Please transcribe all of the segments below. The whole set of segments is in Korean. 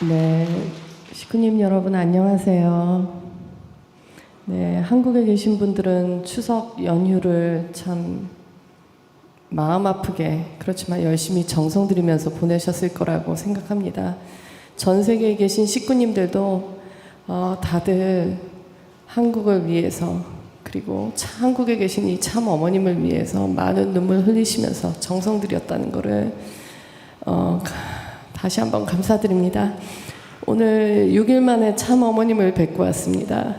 네, 식구님 여러분 안녕하세요. 네, 한국에 계신 분들은 추석 연휴를 참 마음 아프게 그렇지만 열심히 정성 들이면서 보내셨을 거라고 생각합니다. 전 세계에 계신 식구님들도 다들 한국을 위해서 그리고 한국에 계신 이 참 어머님을 위해서 많은 눈물 흘리시면서 정성 들였다는 것을 다시 한번 감사드립니다. 오늘 6일 만에 참 어머님을 뵙고 왔습니다.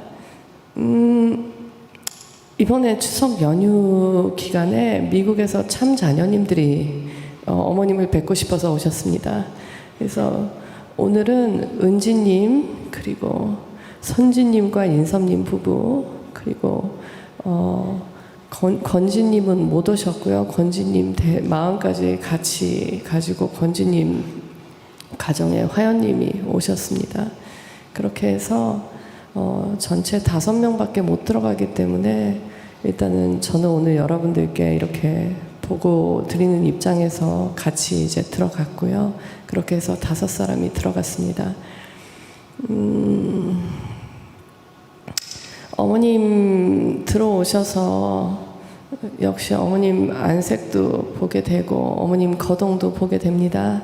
이번에 추석 연휴 기간에 미국에서 참 자녀님들이 어머님을 뵙고 싶어서 오셨습니다. 그래서 오늘은 은지님 그리고 선지님과 인섭님 부부 그리고 건지님은 못 오셨고요. 건지님 마음까지 같이 가지고 건지님 가정에 화연님이 오셨습니다. 그렇게 해서 전체 5명밖에 못 들어가기 때문에 일단은 저는 오늘 여러분들께 이렇게 보고 드리는 입장에서 같이 이제 들어갔고요. 그렇게 해서 5사람이 들어갔습니다. 어머님 들어오셔서 역시 어머님 안색도 보게 되고 어머님 거동도 보게 됩니다.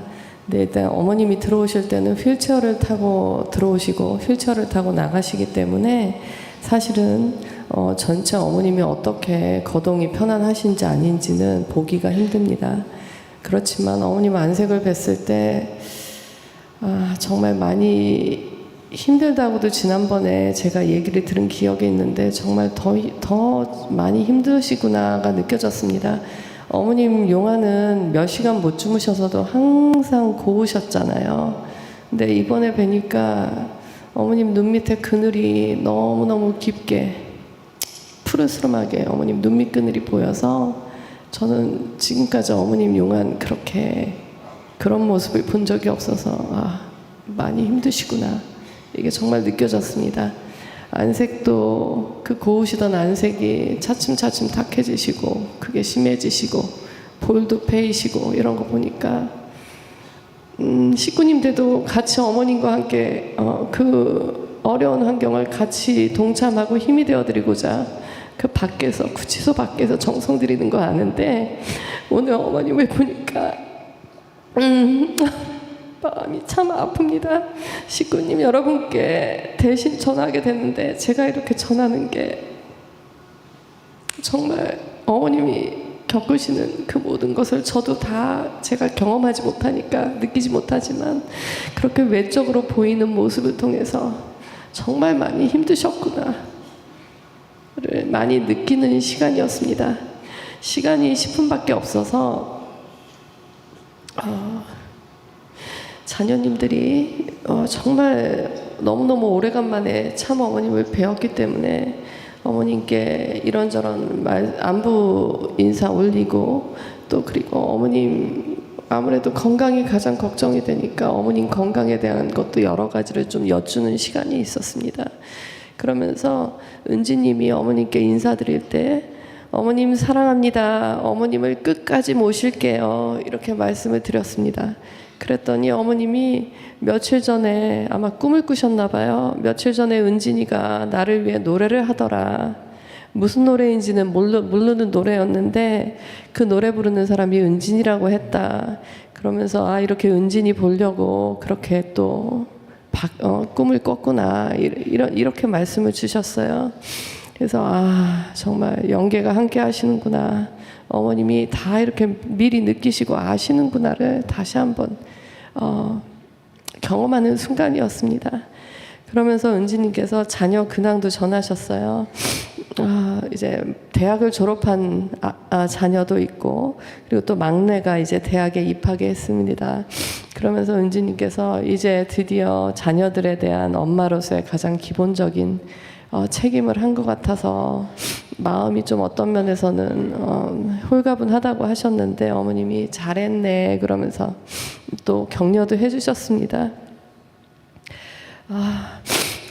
네, 일단 어머님이 들어오실 때는 휠체어를 타고 들어오시고 휠체어를 타고 나가시기 때문에 사실은 전체 어머님이 어떻게 거동이 편안하신지 아닌지는 보기가 힘듭니다. 그렇지만 어머님 안색을 뵀을 때 정말 많이 힘들다고도 지난번에 제가 얘기를 들은 기억이 있는데 정말 더 많이 힘드시구나가 느껴졌습니다. 어머님 용화는 몇 시간 못 주무셔서도 항상 고우셨잖아요. 근데 이번에 뵈니까 어머님 눈 밑에 그늘이 너무너무 깊게 푸르스름하게 어머님 눈 밑 그늘이 보여서 저는 지금까지 어머님 용화 그런 모습을 본 적이 없어서 많이 힘드시구나 이게 정말 느껴졌습니다. 안색도 그 고우시던 안색이 차츰차츰 탁해지시고 그게 심해지시고 볼도 패이시고 이런 거 보니까 식구님들도 같이 어머님과 함께 그 어려운 환경을 같이 동참하고 힘이 되어드리고자 그 밖에서 구치소 밖에서 정성 들이는 거 아는데 오늘 어머님을 보니까 마음이 참 아픕니다. 식구님 여러분께 대신 전하게 되는데 제가 이렇게 전하는 게 정말 어머님이 겪으시는 그 모든 것을 저도 다 제가 경험하지 못하니까 느끼지 못하지만 그렇게 외적으로 보이는 모습을 통해서 정말 많이 힘드셨구나를 많이 느끼는 시간이었습니다. 시간이 10분밖에 없어서 자녀님들이 정말 너무너무 오래간만에 참 어머님을 배웠기 때문에 어머님께 이런저런 안부 인사 올리고 또 그리고 어머님 아무래도 건강이 가장 걱정이 되니까 어머님 건강에 대한 것도 여러 가지를 좀 여쭈는 시간이 있었습니다. 그러면서 은지님이 어머님께 인사드릴 때 어머님 사랑합니다. 어머님을 끝까지 모실게요. 이렇게 말씀을 드렸습니다. 그랬더니 어머님이 며칠 전에 아마 꿈을 꾸셨나 봐요. 며칠 전에 은진이가 나를 위해 노래를 하더라. 무슨 노래인지는 모르는 노래였는데 그 노래 부르는 사람이 은진이라고 했다. 그러면서 이렇게 은진이 보려고 그렇게 또 꿈을 꿨구나. 이렇게 말씀을 주셨어요. 그래서 정말 영계가 함께 하시는구나. 어머님이 다 이렇게 미리 느끼시고 아시는구나를 다시 한번 경험하는 순간이었습니다. 그러면서 은지님께서 자녀 근황도 전하셨어요. 이제 대학을 졸업한 자녀도 있고 그리고 또 막내가 이제 대학에 입학을 했습니다. 그러면서 은지님께서 이제 드디어 자녀들에 대한 엄마로서의 가장 기본적인 책임을 한 것 같아서 마음이 좀 어떤 면에서는 홀가분하다고 하셨는데 어머님이 잘했네 그러면서 또 격려도 해주셨습니다.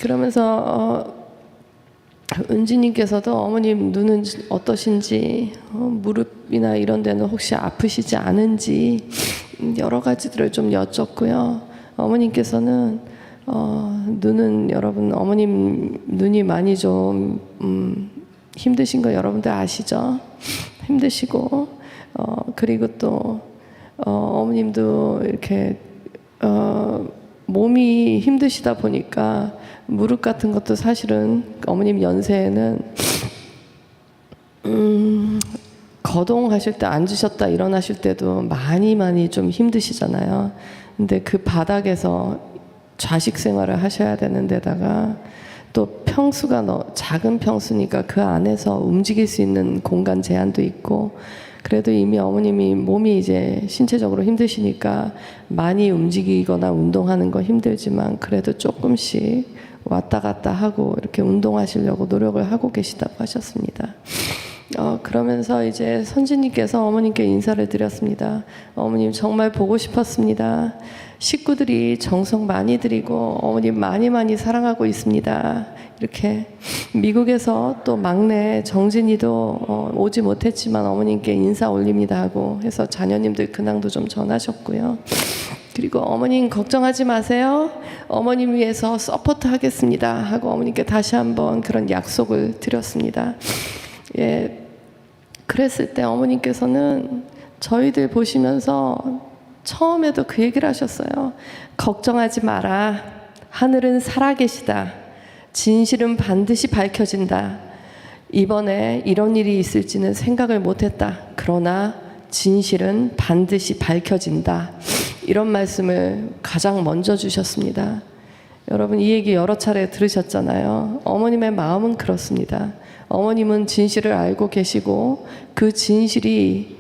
그러면서 은지님께서도 어머님 눈은 어떠신지 무릎이나 이런 데는 혹시 아프시지 않은지 여러 가지들을 좀 여쭙고요. 어머님께서는 눈은 여러분 어머님 눈이 많이 좀 힘드신 거 여러분들 아시죠? 힘드시고 그리고 또 어머님도 이렇게 몸이 힘드시다 보니까 무릎 같은 것도 사실은 어머님 연세에는 거동하실 때 앉으셨다 일어나실 때도 많이 좀 힘드시잖아요. 근데 그 바닥에서 좌식 생활을 하셔야 되는 데다가 또 평수가 작은 평수니까 그 안에서 움직일 수 있는 공간 제한도 있고 그래도 이미 어머님이 몸이 이제 신체적으로 힘드시니까 많이 움직이거나 운동하는 거 힘들지만 그래도 조금씩 왔다 갔다 하고 이렇게 운동하시려고 노력을 하고 계시다고 하셨습니다. 그러면서 이제 선지님께서 어머님께 인사를 드렸습니다. 어머님 정말 보고 싶었습니다. 식구들이 정성 많이 들이고 어머님 많이 사랑하고 있습니다. 이렇게 미국에서 또 막내 정진이도 오지 못했지만 어머님께 인사 올립니다 하고 해서 자녀님들 근황도 좀 전하셨고요. 그리고 어머님 걱정하지 마세요. 어머님 위해서 서포트 하겠습니다 하고 어머님께 다시 한번 그런 약속을 드렸습니다. 예, 그랬을 때 어머님께서는 저희들 보시면서 처음에도 그 얘기를 하셨어요. 걱정하지 마라. 하늘은 살아계시다. 진실은 반드시 밝혀진다. 이번에 이런 일이 있을지는 생각을 못했다. 그러나 진실은 반드시 밝혀진다. 이런 말씀을 가장 먼저 주셨습니다. 여러분 이 얘기 여러 차례 들으셨잖아요. 어머님의 마음은 그렇습니다. 어머님은 진실을 알고 계시고 그 진실이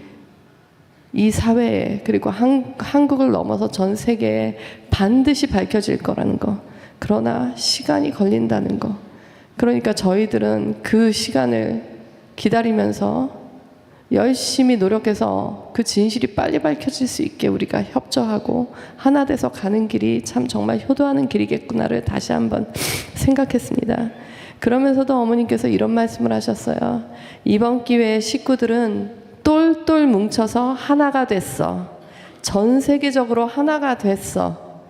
이 사회에 그리고 한국을 넘어서 전 세계에 반드시 밝혀질 거라는 거. 그러나 시간이 걸린다는 거. 그러니까 저희들은 그 시간을 기다리면서 열심히 노력해서 그 진실이 빨리 밝혀질 수 있게 우리가 협조하고 하나 돼서 가는 길이 참 정말 효도하는 길이겠구나를 다시 한번 생각했습니다. 그러면서도 어머님께서 이런 말씀을 하셨어요. 이번 기회에 식구들은 똘똘 뭉쳐서 하나가 됐어. 전 세계적으로 하나가 됐어.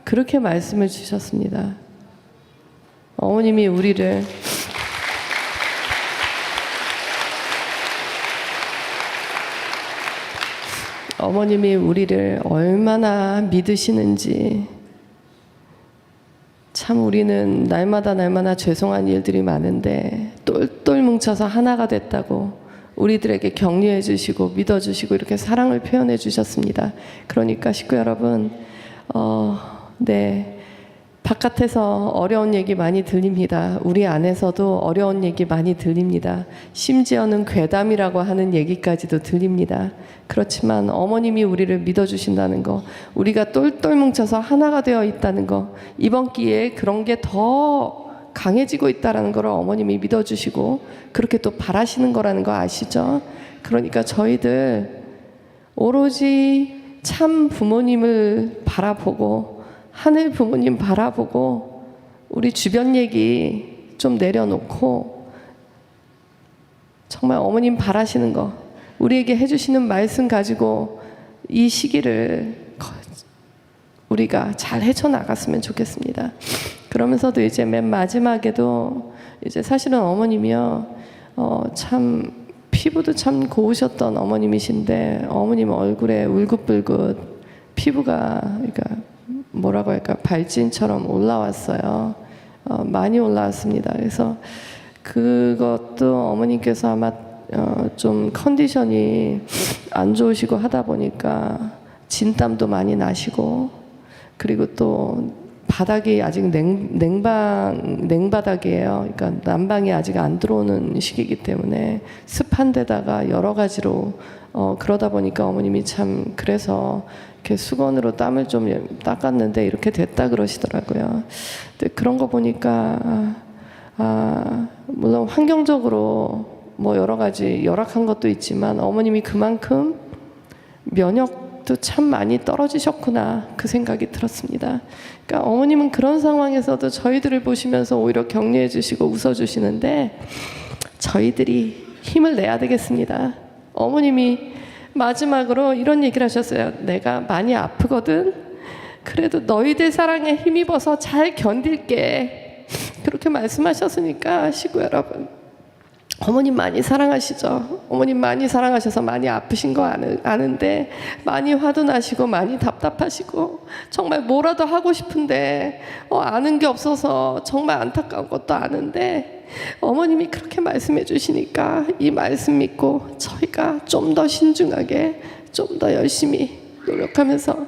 그렇게 말씀을 주셨습니다. 어머님이 우리를 얼마나 믿으시는지 참 우리는 날마다 죄송한 일들이 많은데 똘똘 뭉쳐서 하나가 됐다고 우리들에게 격려해 주시고 믿어 주시고 이렇게 사랑을 표현해 주셨습니다. 그러니까 식구 여러분 네, 바깥에서 어려운 얘기 많이 들립니다. 우리 안에서도 어려운 얘기 많이 들립니다. 심지어는 괴담이라고 하는 얘기까지도 들립니다. 그렇지만 어머님이 우리를 믿어주신다는 거, 우리가 똘똘 뭉쳐서 하나가 되어 있다는 거, 이번 기회에 그런 게 더 강해지고 있다는 걸 어머님이 믿어주시고 그렇게 또 바라시는 거라는 거 아시죠? 그러니까 저희들 오로지 참 부모님을 바라보고 하늘 부모님 바라보고 우리 주변 얘기 좀 내려놓고 정말 어머님 바라시는 거 우리에게 해주시는 말씀 가지고 이 시기를 우리가 잘 헤쳐나갔으면 좋겠습니다. 그러면서도 이제 맨 마지막에도 이제 사실은 어머님이요 참 피부도 참 고우셨던 어머님이신데 어머님 얼굴에 울긋불긋 피부가 그러니까 뭐라고 할까 발진처럼 올라왔어요. 많이 올라왔습니다. 그래서 그것도 어머님께서 아마 좀 컨디션이 안 좋으시고 하다 보니까 진땀도 많이 나시고 그리고 또 바닥이 아직 냉바닥이에요. 그러니까 난방이 아직 안 들어오는 시기이기 때문에 습한 데다가 여러 가지로 그러다 보니까 어머님이 참 그래서 이렇게 수건으로 땀을 좀 닦았는데 이렇게 됐다 그러시더라고요. 근데 그런 거 보니까 물론 환경적으로 뭐 여러 가지 열악한 것도 있지만 어머님이 그만큼 면역도 참 많이 떨어지셨구나 그 생각이 들었습니다. 그러니까 어머님은 그런 상황에서도 저희들을 보시면서 오히려 격려해 주시고 웃어 주시는데 저희들이 힘을 내야 되겠습니다. 어머님이 마지막으로 이런 얘기를 하셨어요. 내가 많이 아프거든. 그래도 너희들 사랑에 힘입어서 잘 견딜게. 그렇게 말씀하셨으니까 식구 여러분, 어머님 많이 사랑하시죠? 어머님 많이 사랑하셔서 많이 아프신 거 아는데 많이 화도 나시고 많이 답답하시고 정말 뭐라도 하고 싶은데 아는 게 없어서 정말 안타까운 것도 아는데 어머님이 그렇게 말씀해 주시니까 이 말씀 믿고 저희가 좀 더 신중하게 좀 더 열심히 노력하면서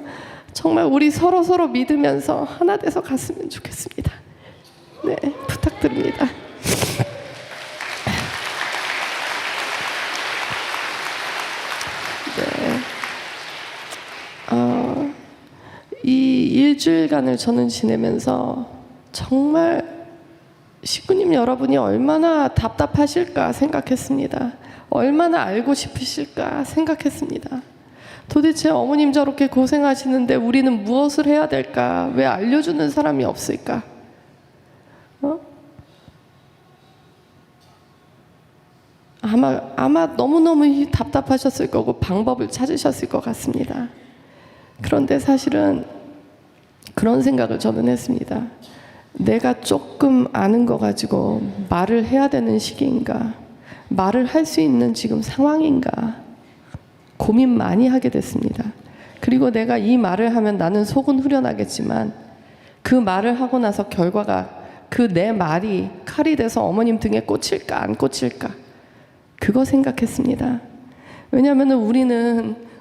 정말 우리 서로 믿으면서 하나 돼서 갔으면 좋겠습니다. 네, 부탁드립니다. 이 일주일간을 저는 지내면서 정말 식구님 여러분이 얼마나 답답하실까 생각했습니다. 얼마나 알고 싶으실까 생각했습니다. 도대체 어머님 저렇게 고생하시는데 우리는 무엇을 해야 될까? 왜 알려주는 사람이 없을까? 아마 너무너무 답답하셨을 거고 방법을 찾으셨을 것 같습니다. 그런데 사실은 그런 생각을 저는 했습니다. 내가 조금 아는 거 가지고 말을 해야 되는 시기인가? 말을 할 수 있는 지금 상황인가? 고민 많이 하게 됐습니다. 그리고 내가 이 말을 하면 나는 속은 후련하겠지만 그 말을 하고 나서 결과가 그 내 말이 칼이 돼서 어머님 등에 꽂힐까 안 꽂힐까? 그거 생각했습니다. 왜냐하면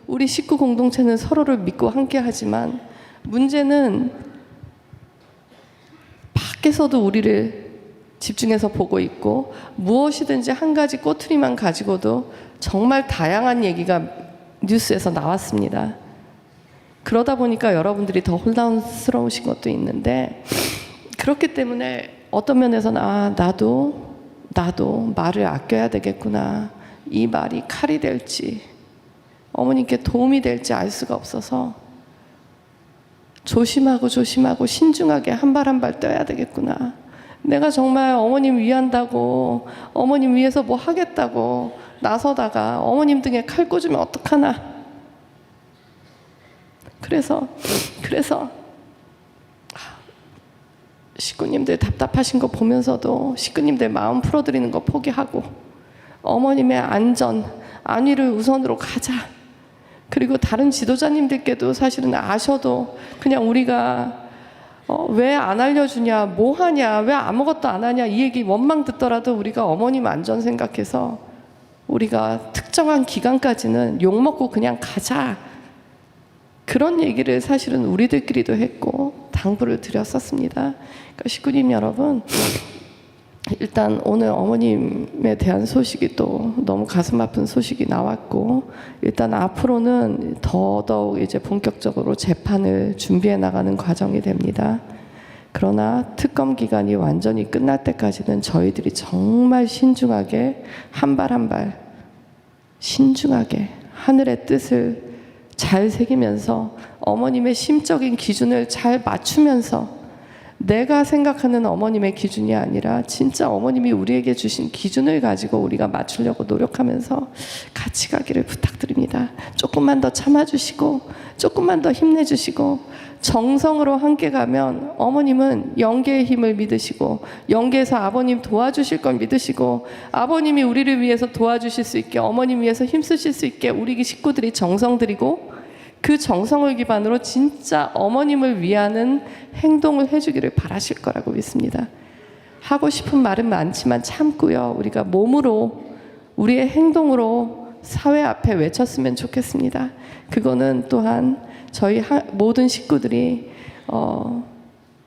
우리 식구 공동체는 서로를 믿고 함께 하지만 문제는 밖에서도 우리를 집중해서 보고 있고 무엇이든지 한 가지 꼬투리만 가지고도 정말 다양한 얘기가 뉴스에서 나왔습니다. 그러다 보니까 여러분들이 더 혼란스러우신 것도 있는데 그렇기 때문에 어떤 면에서는 나도 말을 아껴야 되겠구나. 이 말이 칼이 될지 어머님께 도움이 될지 알 수가 없어서 조심하고 신중하게 한 발 한 발 떼야 되겠구나. 내가 정말 어머님 위한다고 어머님 위해서 뭐 하겠다고 나서다가 어머님 등에 칼 꽂으면 어떡하나. 그래서 식구님들 답답하신 거 보면서도 식구님들 마음 풀어드리는 거 포기하고 어머님의 안위를 우선으로 가자. 그리고 다른 지도자님들께도 사실은 아셔도 그냥 우리가 왜 안 알려주냐, 뭐 하냐, 왜 아무것도 안 하냐 이 얘기 원망 듣더라도 우리가 어머님 안전 생각해서 우리가 특정한 기간까지는 욕먹고 그냥 가자. 그런 얘기를 사실은 우리들끼리도 했고 당부를 드렸었습니다. 그러니까 식구님 여러분, 일단 오늘 어머님에 대한 소식이 또 너무 가슴 아픈 소식이 나왔고 일단 앞으로는 더더욱 이제 본격적으로 재판을 준비해 나가는 과정이 됩니다. 그러나 특검 기간이 완전히 끝날 때까지는 저희들이 정말 신중하게 한 발 한 발 신중하게 하늘의 뜻을 잘 새기면서 어머님의 심적인 기준을 잘 맞추면서 내가 생각하는 어머님의 기준이 아니라 진짜 어머님이 우리에게 주신 기준을 가지고 우리가 맞추려고 노력하면서 같이 가기를 부탁드립니다. 조금만 더 참아주시고 조금만 더 힘내주시고 정성으로 함께 가면 어머님은 영계의 힘을 믿으시고 영계에서 아버님 도와주실 걸 믿으시고 아버님이 우리를 위해서 도와주실 수 있게 어머님 위해서 힘쓰실 수 있게 우리 식구들이 정성 들이고 그 정성을 기반으로 진짜 어머님을 위하는 행동을 해주기를 바라실 거라고 믿습니다. 하고 싶은 말은 많지만 참고요. 우리가 몸으로 우리의 행동으로 사회 앞에 외쳤으면 좋겠습니다. 그거는 또한 저희 모든 식구들이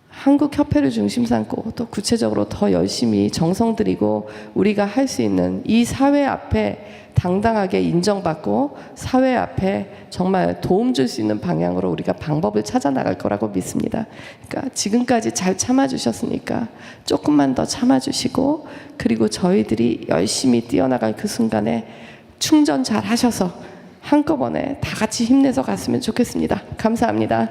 한국협회를 중심 삼고 또 구체적으로 더 열심히 정성 들이고 우리가 할 수 있는 이 사회 앞에 당당하게 인정받고 사회 앞에 정말 도움 줄 수 있는 방향으로 우리가 방법을 찾아 나갈 거라고 믿습니다. 그러니까 지금까지 잘 참아주셨으니까 조금만 더 참아주시고 그리고 저희들이 열심히 뛰어나갈 그 순간에 충전 잘 하셔서 한꺼번에 다 같이 힘내서 갔으면 좋겠습니다. 감사합니다.